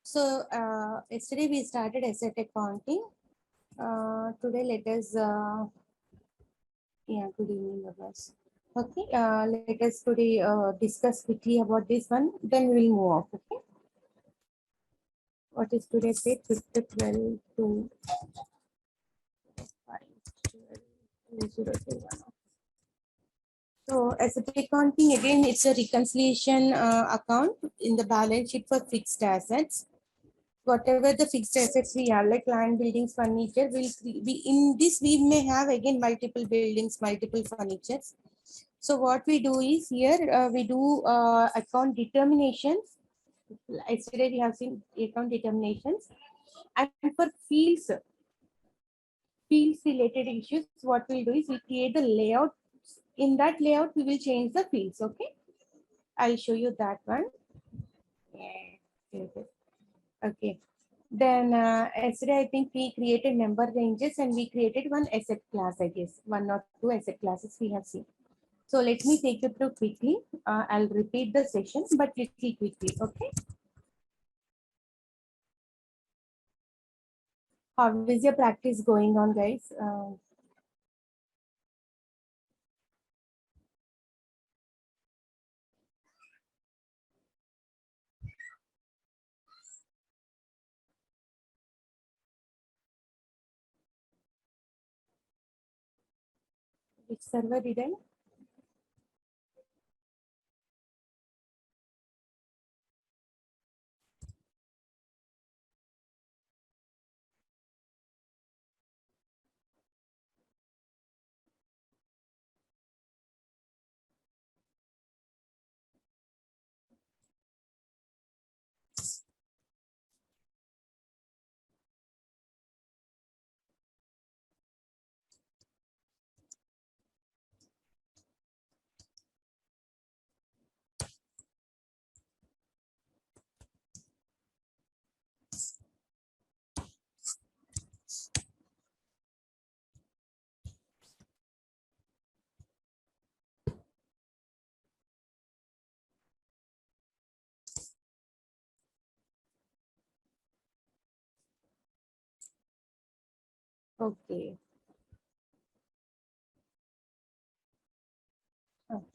So yesterday we started asset accounting. Today let us, good evening, Abbas. Okay, let us today discuss quickly about this one. Then we will move off. Okay, what is today's date? 5th 12 to 5 2021. So asset accounting again, it's a reconciliation account in the balance sheet for fixed assets. Whatever the fixed assets we have, like land, buildings, furniture, will be in this. We may have again multiple buildings, multiple furnitures. So what we do is here we do account determinations. Yesterday we have seen account determinations, and for fields related issues, what we'll do is we create the layout. In that layout, we will change the fields. Okay, I'll show you that one. Yeah. Okay. Then yesterday, I think we created number ranges and we created one asset class, I guess. One or two asset classes we have seen. So let me take you through quickly. I'll repeat the session, but little quickly, okay? How is your practice going on, guys? Which server did I? Okay.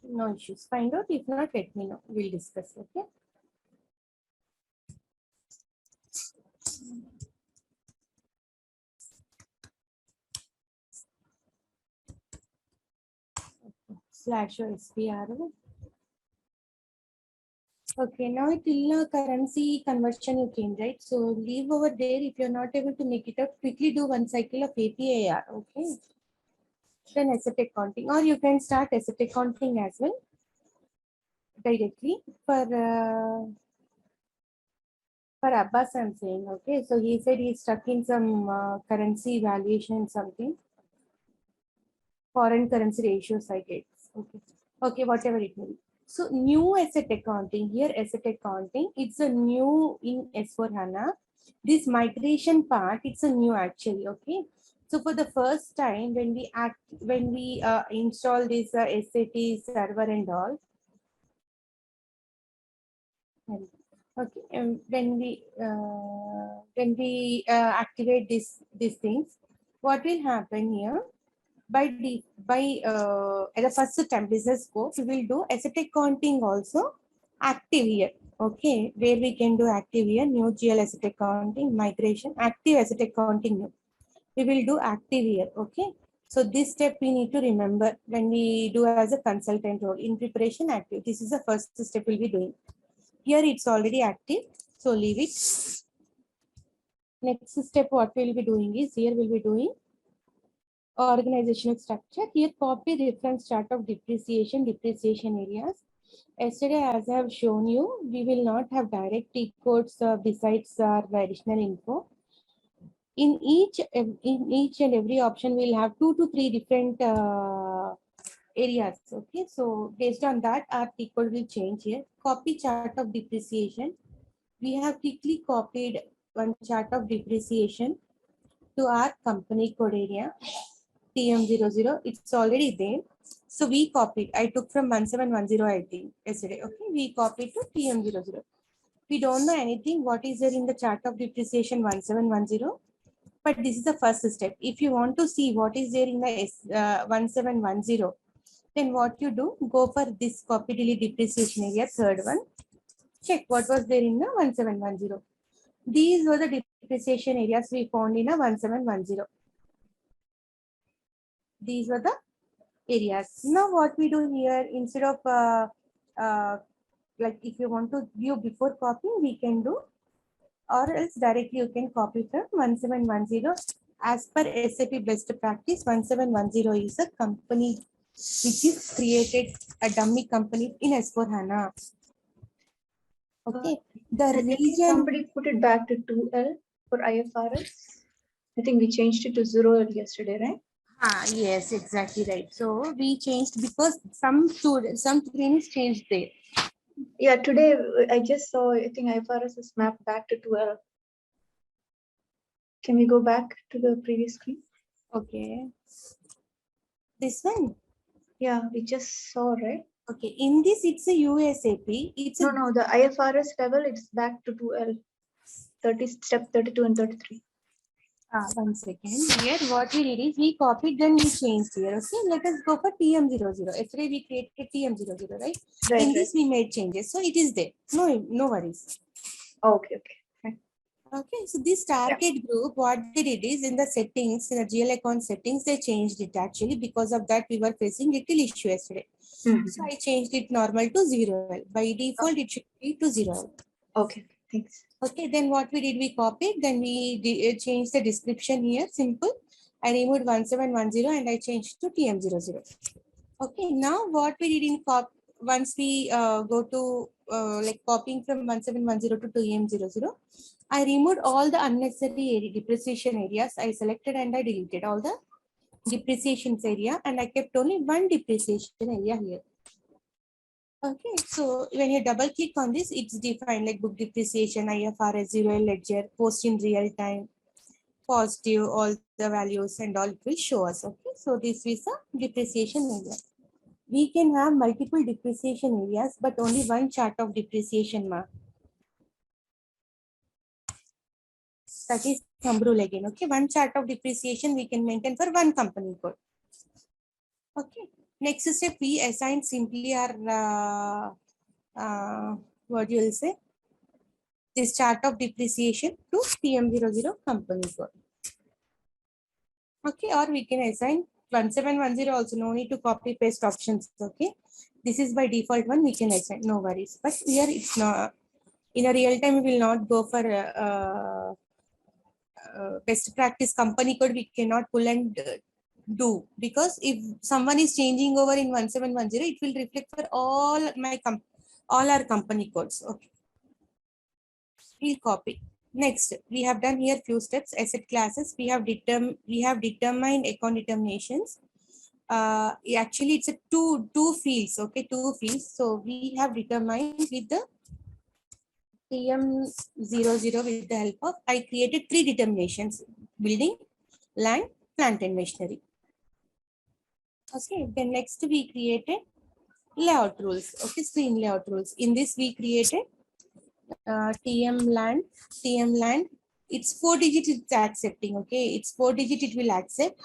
No issues. Find out. If not, let me know. We'll discuss. Okay. Slash or SPRO. Okay, now it will currency conversion you came, right? So leave over there. If you're not able to make it up, quickly do one cycle of APAR. Okay. Then asset accounting, or you can start asset accounting as well directly for Abbas. I'm saying, okay. So he said he's stuck in some currency valuation, something foreign currency ratios, I guess. Okay. Okay, whatever it may be. So new asset accounting here, asset accounting, it's a new in S4HANA. This migration part, it's a new actually, okay. So for the first time when we install this SAP server and all, okay, and when we activate these things, what will happen here? At the first time business scope, we will do asset accounting also active here. Okay, where we can do active here, new GL asset accounting, migration, active asset accounting new. We will do active here. Okay. So this step we need to remember when we do as a consultant role in preparation active. This is the first step we'll be doing. Here it's already active. So leave it. Next step what we'll be doing is here we'll be doing organizational structure. Here copy reference chart of depreciation areas. Yesterday, as I have shown you, we will not have direct T codes besides our additional info. In each and every option, we'll have 2 to 3 different areas. Okay, so based on that, our T code will change here. Copy chart of depreciation. We have quickly copied one chart of depreciation to our company code area. TM00, it's already there. So we copied. I took from 1710, I think, yesterday. Okay, we copied to TM00. We don't know anything what is there in the chart of depreciation 1710, but this is the first step. If you want to see what is there in the 1710, then what you do, go for this copy delete depreciation area, third one. Check what was there in the 1710. These were the depreciation areas we found in a 1710. These were the areas. Now what we do here, instead of like if you want to view before copying, we can do, or else directly you can copy from 1710. As per SAP best practice, 1710 is a company which is created, a dummy company in S4HANA. Okay, the I think region. somebody put it back to 2L for IFRS. I think we changed it to 0L yesterday, right? Yes, exactly right. So we changed because some trainings changed there. Yeah, today I just saw, I think IFRS is mapped back to 2L. Can we go back to the previous screen? Okay. This one? Yeah, we just saw, right? Okay, in this it's a USAP. It's No, a no, the IFRS level, it's back to 2L. 30, step 32 and 33. 1 second. Here what we did is we copied, then we changed here. Okay, let us go for TM00. Yesterday we created TM00, right? Right, In right. this we made changes. So it is there. No worries. Okay, okay. Fine. Okay, so this target group, what they did is in the settings, in the GL account settings, they changed it actually. Because of that, we were facing little issue yesterday. So I changed it normal to 0L. By default, it should be to 0L. Okay, thanks. Okay, then what we did, we copied, then we changed the description here, simple. I removed 1710 and I changed to TM00. Okay, now what we did in once we go to like copying from 1710 to TM00, I removed all the unnecessary depreciation areas. I selected and I deleted all the depreciations area and I kept only one depreciation area here. Okay, so when you double click on this, it's defined like book depreciation, IFRS, 0L ledger, post in real time, positive, all the values and all it will show us. Okay, so this is a depreciation area. We can have multiple depreciation areas, but only one chart of depreciation mark. That is thumb rule again. Okay, one chart of depreciation we can maintain for one company code. Okay, next step we assign simply our what you will say, this chart of depreciation to TM00 company code. Okay, or we can assign 1710 also, no need to copy paste options. Okay, this is by default one, we can assign, no worries. But here it's not, in a real time we will not go for best practice company code. We cannot pull and do, because if someone is changing over in 1710, it will reflect for all all our company codes. Okay, we'll copy. Next, we have done here few steps. Asset classes, we have determined account determinations. Actually it's a two fields. Okay, two fields. So we have determined with the TM00 with the help of, I created three determinations: building, land, plant and machinery. Okay, then next we created layout rules. Okay, screen layout rules. In this we created TM land. It's 4 digits, it's accepting. Okay, it's 4 digit, it will accept.